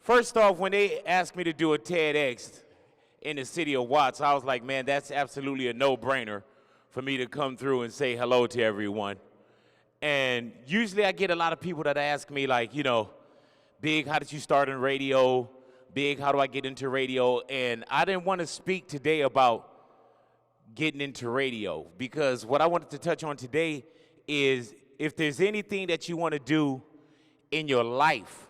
First off, when they asked me to do a TEDx in the city of Watts, I was like, man, that's absolutely a no-brainer for me to come through and say hello to everyone. And usually I get a lot of people that ask me, like, Big, how did you start in radio? Big, how do I get into radio? And I didn't want to speak today about getting into radio, because what I wanted to touch on today is if there's anything that you want to do in your life.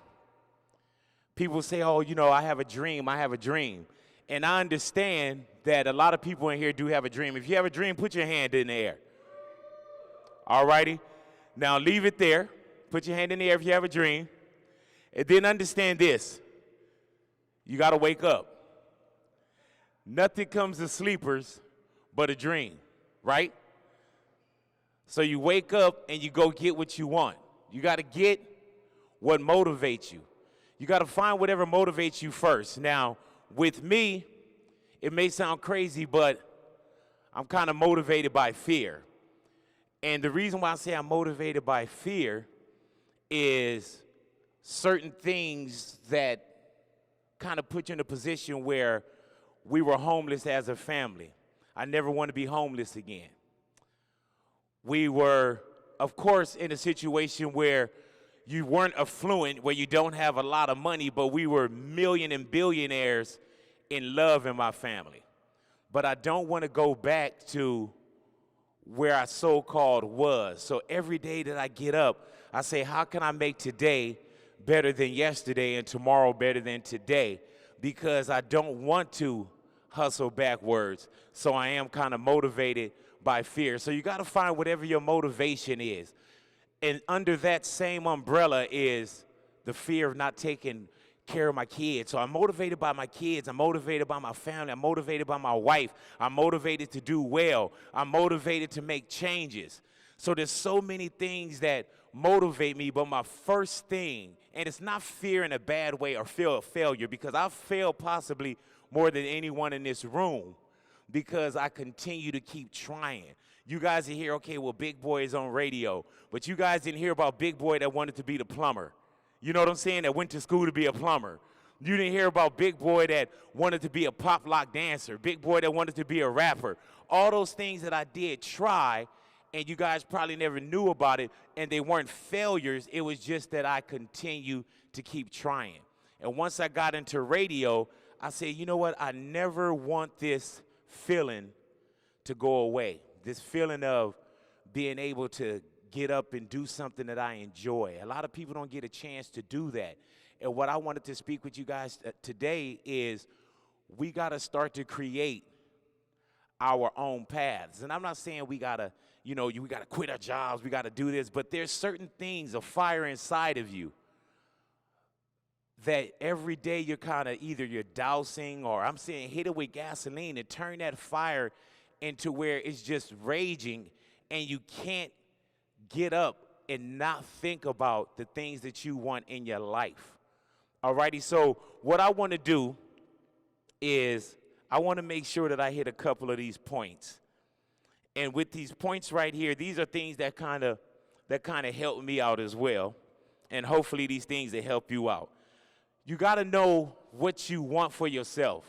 People say, oh, I have a dream, I have a dream. And I understand that a lot of people in here do have a dream. If you have a dream, put your hand in the air. All righty? Now leave it there. Put your hand in the air if you have a dream. And then understand this. You got to wake up. Nothing comes to sleepers but a dream, right? So you wake up and you go get what you want. You got to get what motivates you. You got to find whatever motivates you first. Now, with me, it may sound crazy, but I'm kind of motivated by fear. And the reason why I say I'm motivated by fear is certain things that kind of put you in a position where we were homeless as a family. I never want to be homeless again. We were, of course, in a situation where you weren't affluent, where you don't have a lot of money, but we were million and billionaires in love in my family. But I don't want to go back to where I so-called was. So every day that I get up, I say, how can I make today better than yesterday and tomorrow better than today? Because I don't want to hustle backwards. So I am kind of motivated by fear. So you got to find whatever your motivation is. And under that same umbrella is the fear of not taking care of my kids. So I'm motivated by my kids. I'm motivated by my family. I'm motivated by my wife. I'm motivated to do well. I'm motivated to make changes. So there's so many things that motivate me, but my first thing, and it's not fear in a bad way or fear of failure, because I've failed possibly more than anyone in this room, because I continue to keep trying. You guys are here, okay, well, Big Boy is on radio, but you guys didn't hear about Big Boy that wanted to be the plumber. You know what I'm saying? That went to school to be a plumber. You didn't hear about Big Boy that wanted to be a pop lock dancer, Big Boy that wanted to be a rapper. All those things that I did try, and you guys probably never knew about it, and they weren't failures. It was just that I continue to keep trying. And once I got into radio, I said, you know what? I never want this feeling to go away. This feeling of being able to get up and do something that I enjoy. A lot of people don't get a chance to do that. And what I wanted to speak with you guys today is we got to start to create our own paths. And I'm not saying we got to, we got to quit our jobs, we got to do this, but there's certain things, a fire inside of you that every day you're kind of either you're dousing, or I'm saying hit it with gasoline and turn that fire into where it's just raging and you can't get up and not think about the things that you want in your life. Alrighty, so what I want to do is I want to make sure that I hit a couple of these points. And with these points right here, these are things that kind of help me out as well. And hopefully these things that help you out. You got to know what you want for yourself,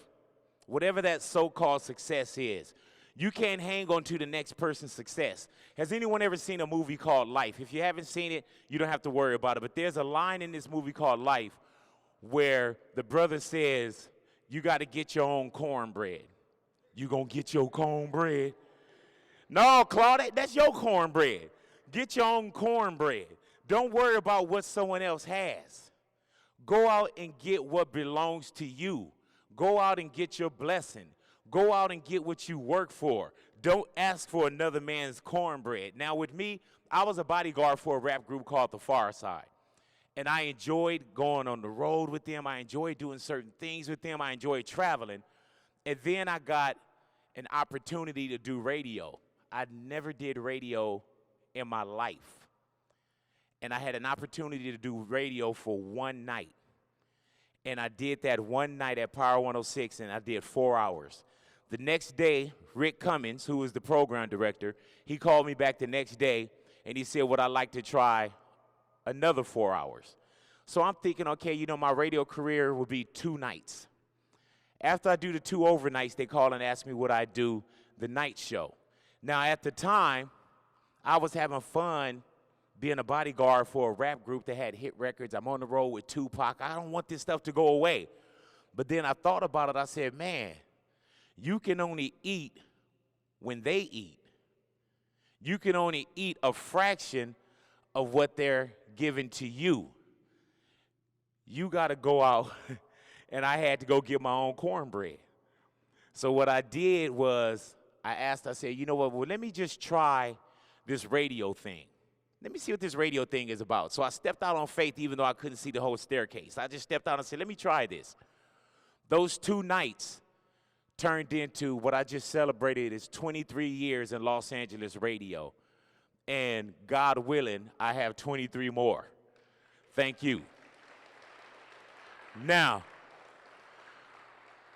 whatever that so-called success is. You can't hang on to the next person's success. Has anyone ever seen a movie called Life? If you haven't seen it, you don't have to worry about it. But there's a line in this movie called Life where the brother says, you got to get your own cornbread. You going to get your cornbread? No, Claude, that's your cornbread. Get your own cornbread. Don't worry about what someone else has. Go out and get what belongs to you. Go out and get your blessing. Go out and get what you work for. Don't ask for another man's cornbread. Now, with me, I was a bodyguard for a rap group called The Far Side. And I enjoyed going on the road with them. I enjoyed doing certain things with them. I enjoyed traveling. And then I got an opportunity to do radio. I never did radio in my life. And I had an opportunity to do radio for one night. And I did that one night at Power 106, and I did 4 hours. The next day, Rick Cummins, who was the program director, he called me back the next day, and he said, would I like to try another 4 hours? So I'm thinking, okay, you know, my radio career will be 2 nights. After I do the 2 overnights, they call and ask me would I do the night show. Now, at the time, I was having fun being a bodyguard for a rap group that had hit records. I'm on the road with Tupac. I don't want this stuff to go away. But then I thought about it. I said, man, you can only eat when they eat. You can only eat a fraction of what they're giving to you. You got to go out, and I had to go get my own cornbread. So what I did was I said, you know what, well, let me just try this radio thing. Let me see what this radio thing is about. So I stepped out on faith even though I couldn't see the whole staircase. I just stepped out and said, let me try this. Those 2 nights turned into what I just celebrated is 23 years in Los Angeles radio. And God willing, I have 23 more. Thank you. Now,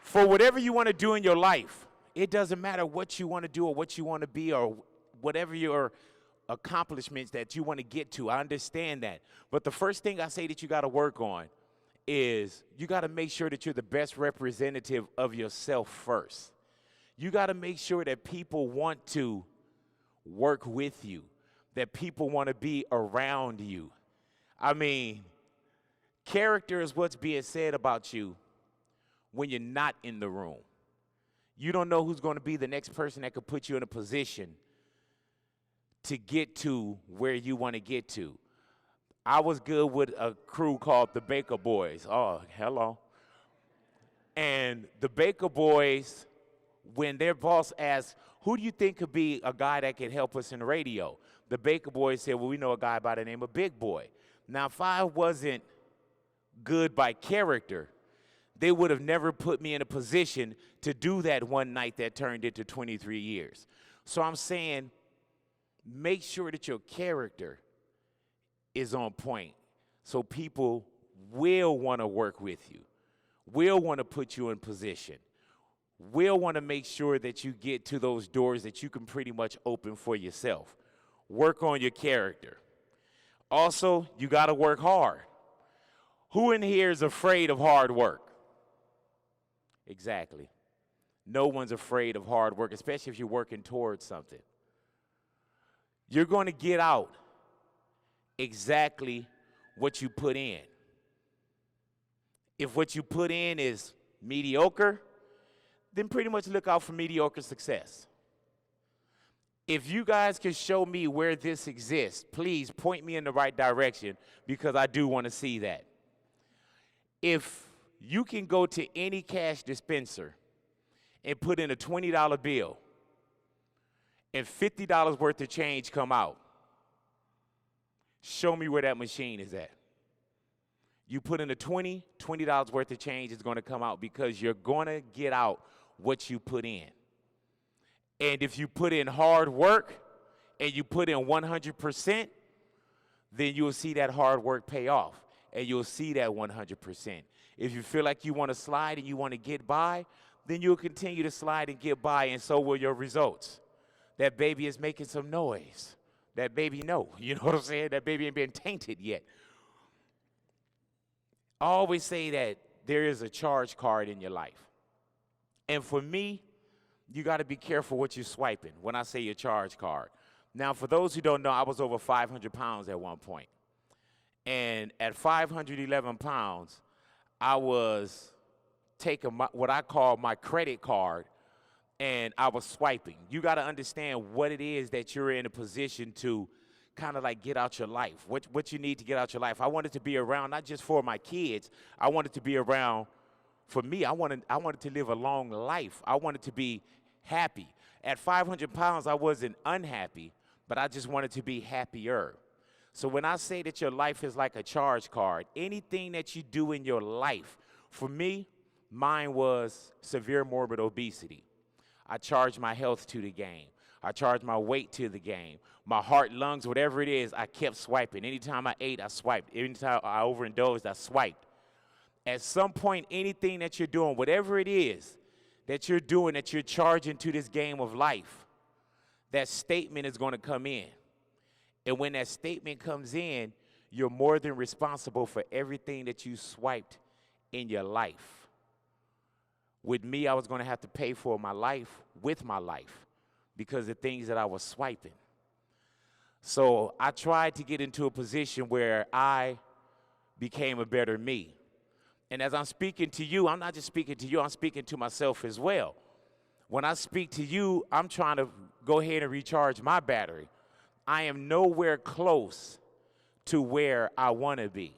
for whatever you want to do in your life, it doesn't matter what you want to do or what you want to be or whatever your accomplishments that you want to get to. I understand that. But the first thing I say that you got to work on is you got to make sure that you're the best representative of yourself first. You got to make sure that people want to work with you, that people want to be around you. I mean, character is what's being said about you when you're not in the room. You don't know who's going to be the next person that could put you in a position to get to where you want to get to. I was good with a crew called the Baker Boys. Oh, hello. And the Baker Boys, when their boss asked, who do you think could be a guy that could help us in radio? The Baker Boys said, well, we know a guy by the name of Big Boy. Now, if I wasn't good by character, they would have never put me in a position to do that one night that turned into 23 years. So I'm saying, make sure that your character is on point so people will want to work with you, will want to put you in position, will want to make sure that you get to those doors that you can pretty much open for yourself. Work on your character. Also, you got to work hard. Who in here is afraid of hard work? Exactly. No one's afraid of hard work, especially if you're working towards something. You're going to get out exactly what you put in. If what you put in is mediocre, then pretty much look out for mediocre success. If you guys can show me where this exists, please point me in the right direction because I do want to see that. If you can go to any cash dispenser and put in a $20 bill and $50 worth of change come out, show me where that machine is at. You put in a $20 worth of change is going to come out because you're going to get out what you put in. And if you put in hard work and you put in 100%, then you'll see that hard work pay off and you'll see that 100%. If you feel like you want to slide and you want to get by, then you'll continue to slide and get by, and so will your results. That baby is making some noise. That baby, no. You know what I'm saying? That baby ain't been tainted yet. I always say that there is a charge card in your life. And for me, you got to be careful what you're swiping when I say your charge card. Now, for those who don't know, I was over 500 pounds at one point. And at 511 pounds, I was taking what I call my credit card, and I was swiping. You got to understand what it is that you're in a position to kind of like get out your life, what you need to get out your life. I wanted to be around not just for my kids. I wanted to be around for me. I wanted to live a long life. I wanted to be happy. At 500 pounds, I wasn't unhappy, but I just wanted to be happier. So when I say that your life is like a charge card, anything that you do in your life, for me, mine was severe morbid obesity. I charged my health to the game. I charged my weight to the game. My heart, lungs, whatever it is, I kept swiping. Anytime I ate, I swiped. Anytime I overindulged, I swiped. At some point, anything that you're doing, whatever it is that you're doing, that you're charging to this game of life, that statement is going to come in. And when that statement comes in, you're more than responsible for everything that you swiped in your life. With me, I was going to have to pay for my life with my life because of the things that I was swiping. So I tried to get into a position where I became a better me. And as I'm speaking to you, I'm not just speaking to you, I'm speaking to myself as well. When I speak to you, I'm trying to go ahead and recharge my battery. I am nowhere close to where I want to be.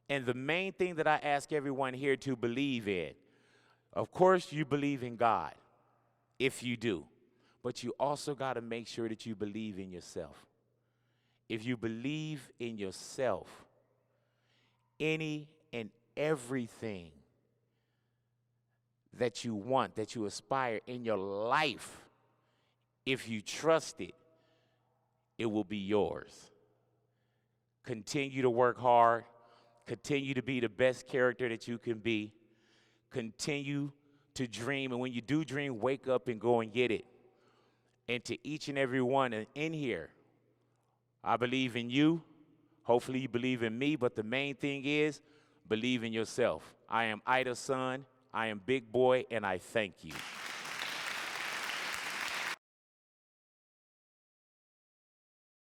And the main thing that I ask everyone here to believe in, of course, you believe in God, if you do. But you also got to make sure that you believe in yourself. If you believe in yourself, any and everything that you want, that you aspire in your life, if you trust it, it will be yours. Continue to work hard. Continue to be the best character that you can be. Continue to dream. And when you do dream, wake up and go and get it. And to each and every one in here, I believe in you. Hopefully you believe in me. But the main thing is, believe in yourself. I am Ida's son. I am Big Boy, and I thank you.